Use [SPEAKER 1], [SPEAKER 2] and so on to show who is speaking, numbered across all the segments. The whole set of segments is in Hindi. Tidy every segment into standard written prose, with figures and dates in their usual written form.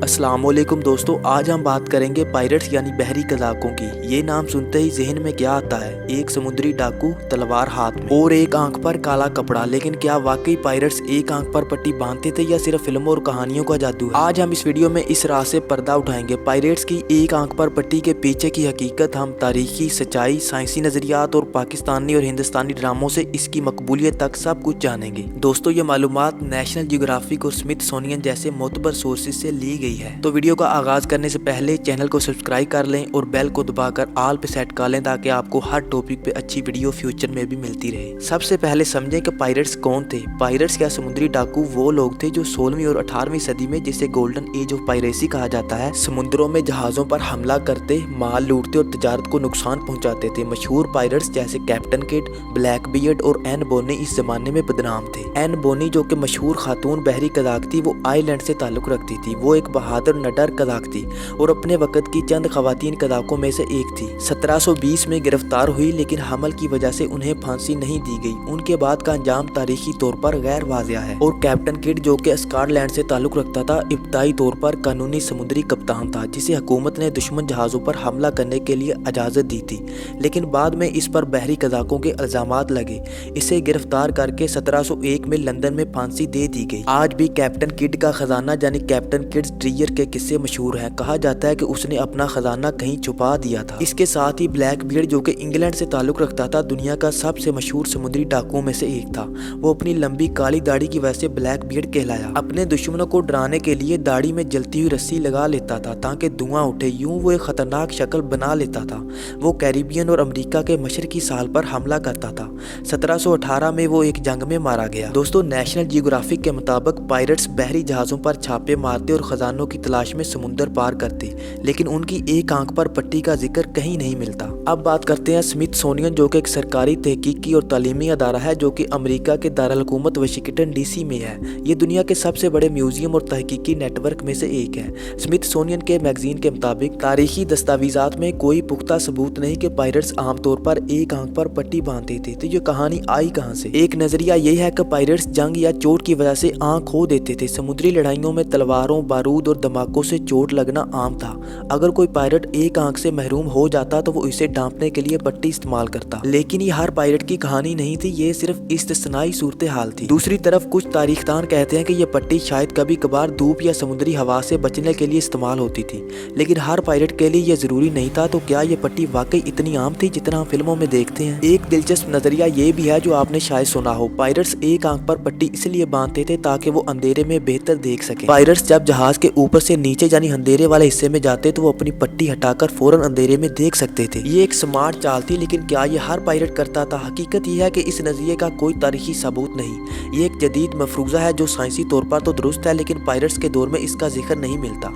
[SPEAKER 1] अस्सलामुअलैकुम दोस्तों, आज हम बात करेंगे पायरेट्स यानी बहरी कज़ाकों की। ये नाम सुनते ही जहन में क्या आता है? एक समुद्री डाकू, तलवार हाथ में और एक आंख पर काला कपड़ा। लेकिन क्या वाकई पायरेट्स एक आंख पर पट्टी बांधते थे या सिर्फ फिल्मों और कहानियों का जादू है? आज हम इस वीडियो में इस राह से पर्दा उठाएंगे। पायरेट्स की एक आंख पर पट्टी के पीछे की हकीकत, हम तारीखी सच्चाई, साइंसी नजरियात और पाकिस्तानी और हिंदुस्तानी ड्रामों से इसकी मकबूलियत तक सब कुछ जानेंगे। दोस्तों, ये मालूमात नेशनल जियोग्राफिक और स्मिथसोनियन जैसे मोतबर सोर्सेज से ली गई है। तो वीडियो का आगाज करने से पहले चैनल को सब्सक्राइब कर लें और बेल को दबाकर ऑल पे सेट कर लें ताकि आपको हर टॉपिक पे अच्छी वीडियो फ्यूचर में भी मिलती रहे। सबसे पहले समझें कि पायरेट्स कौन थे। पायरेट्स या समुद्री डाकू वो लोग थे जो 16वीं और 18वीं सदी में, जिसे गोल्डन एज ऑफ पायरेसी कहा जाता है, समुद्रों में जहाजों पर हमला करते, माल लूटते और तजारत को नुकसान पहुंचाते थे। मशहूर पायरेट्स जैसे कैप्टन किड, ब्लैक बियर्ड और एन बोनी इस जमाने में बदनाम थे। एन बोनी, जो कि मशहूर खातून बहरी कज़ाक थी, वो आइलैंड से ताल्लुक रखती थी। वो एक बहादुर नडर कज़ाक थी और अपने वक्त की चंद खवातीन कज़ाकों में से एक थी। 1720 में गिरफ्तार हुई, लेकिन हमल की वजह से उन्हें फांसी नहीं दी गई। उनके बाद का अंजाम तारीखी तौर पर गैर वाज़िया है। और कैप्टन किड, जो कि स्कॉटलैंड से ताल्लुक रखता था, इब्तदाई तौर पर कानूनी समुद्री कप्तान था, जिसे हुकूमत ने दुश्मन जहाज़ों पर हमला करने के लिए इजाज़त दी थी। लेकिन बाद में इस पर बहरी कज़ाकों के इल्ज़ामात लगे। इसे गिरफ्तार करके 1701 में लंदन में फांसी दे दी गई। आज भी कैप्टन किड का खजाना यानी कैप्टन किड्स ट्रियर के किस्से मशहूर हैं। कहा जाता है कि उसने अपना खजाना कहीं छुपा दिया था। इसके साथ ही ब्लैक बियर्ड, जो कि इंग्लैंड से ताल्लुक रखता था, दुनिया का सबसे मशहूर समुद्री डाकुओं में से एक था। वो अपनी लंबी काली दाढ़ी की वजह से ब्लैक बियर्ड कहलाया। अपने दुश्मनों को डराने के लिए दाढ़ी में जलती हुई रस्सी लगा लेता था ताकि धुआं उठे। यूं वो एक खतरनाक शक्ल बना लेता था। वो कैरिबियन और अमेरिका के मशरकी साल पर हमला करता था। 1718 में वो एक जंग में मारा गया। दोस्तों, नेशनल जियोग्राफिक के मुताबिक पायरेट्स बहरी जहाजों पर छापे मारते और खजानों की तलाश में समुद्र पार करते, लेकिन उनकी एक आंख पर पट्टी का जिक्र कहीं नहीं मिलता। अब बात करते हैं स्मिथसोनियन, जो कि एक सरकारी तहकीकी और तालीमी अदारा है, जो कि अमेरिका के दारुल हुकूमत वाशिंगटन डीसी में है। ये दुनिया के सबसे बड़े म्यूजियम और तहकीकी नेटवर्क में से एक है। स्मिथसोनियन के मैगजीन के मुताबिक तारीखी दस्तावेजात में कोई पुख्ता सबूत नहीं कि पायरेट्स आमतौर पर एक आंख पर पट्टी बांधते थे। तो ये कहानी आई कहां से? एक नजरिया ये है कि पायरेट्स जंग या चोट की वजह से आंख खो देते थे। समुद्री लड़ाइयों में तलवारों, बारूद और धमाकों से चोट लगना आम था। अगर कोई पायरेट एक आंख से महरूम हो जाता तो वो इसे ढांपने के लिए पट्टी इस्तेमाल करता। लेकिन ये हर पायरेट की कहानी नहीं थी, ये सिर्फ इस्तिस्नाई सूरत हाल थी। दूसरी तरफ कुछ तारीखदान कहते हैं कि ये पट्टी शायद कभी कभार धूप या समुद्री हवा से बचने के लिए इस्तेमाल होती थी, लेकिन हर पायरेट के लिए यह जरूरी नहीं था। तो क्या ये पट्टी वाकई इतनी आम थी जितना हम फिल्मों में देखते हैं? एक दिलचस्प नजरिया ये भी है, जो आपने शायद सुना हो। पायरेट्स एक आंख पर पट्टी इसलिए बांधते थे ताकि वो अंधेरे में बेहतर देख सके। पायरेट्स जब जहाज के ऊपर से नीचे यानी अंधेरे वाले हिस्से में जाते तो वो अपनी पट्टी हटाकर फौरन अंधेरे में देख सकते थे। ये एक स्मार्ट चाल थी, लेकिन क्या ये हर पायरेट करता था? हकीकत यह है कि इस नजरिए का कोई तारीखी सबूत नहीं। ये एक जदीद मफरूजा है जो साइंसी तौर पर तो दुरुस्त है, लेकिन पायरेट्स के दौर में इसका जिक्र नहीं मिलता।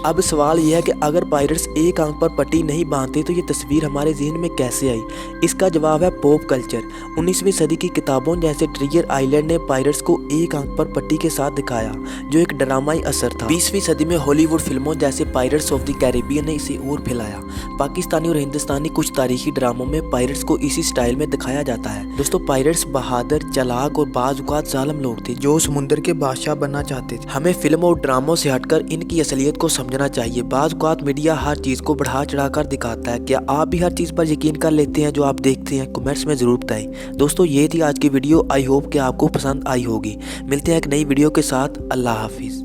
[SPEAKER 1] अब सवाल यह है कि अगर पायरेट्स एक आंख पर पट्टी नहीं बांधते तो ये तस्वीर हमारे जहन में कैसे आई? इसका जवाब है पॉप कल्चर। 19वीं सदी की किताबों जैसे ट्रिगर आइलैंड ने पायरेट्स को एक आंख पर पट्टी के साथ दिखाया, जो एक ड्रामाई असर था। 20वीं सदी में हॉलीवुड फिल्मों जैसे पायरेट्स ऑफ द कैरिबियन ने इसे और फैलाया। पाकिस्तानी और हिंदुस्तानी कुछ तारीखी ड्रामों में पायरेट्स को इसी स्टाइल में दिखाया जाता है। दोस्तों, पायरेट्स बहादुर, चालाक और बाज़-औक़ात ज़ालिम लोग थे जो समुद्र के बादशाह बनना चाहते थे। हमें फिल्मों और ड्रामों से हटकर इनकी असलियत को समझना चाहिए। बाज़ औक़ात मीडिया हर चीज़ को बढ़ा चढ़ाकर दिखाता है। क्या आप भी हर चीज़ पर यकीन कर लेते हैं जो आप देखते हैं? कमेंट्स में ज़रूर बताएं। दोस्तों, ये थी आज की वीडियो। आई होप कि आपको पसंद आई होगी। मिलते हैं एक नई वीडियो के साथ। अल्लाह हाफिज़।